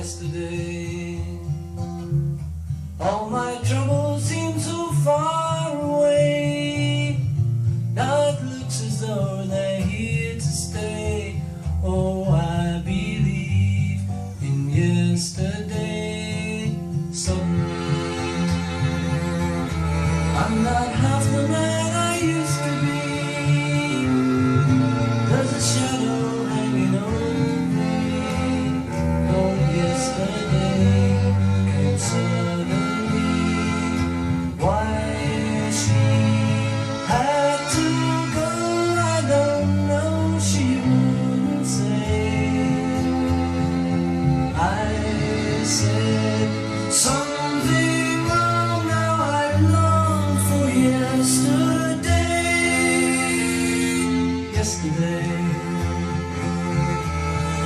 yesterday. All my troubles seem so far away. Now it looks as though they're here to stay. Oh, I believe in yesterday. Suddenly, I'm not half the man I used to be. There's a shadow hanging over me. Oh, yesterday came suddenly. Why she had to go, I don't know. She wouldn't say. I said something wrong. Now I long for yesterday. Yesterday,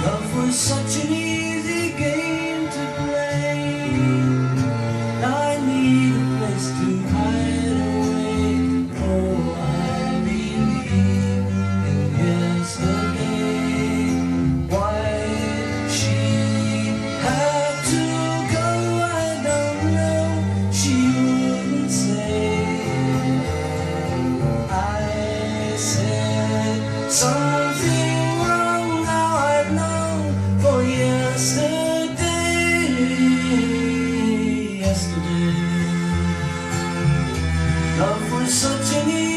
love was such an easy game to play. Now I need a place to hide away. Oh, I believe in yesterday. Why she had to go, I don't know. She wouldn't say. I said something wrong. Now I know for yesterday. Yesterday, love was such an easy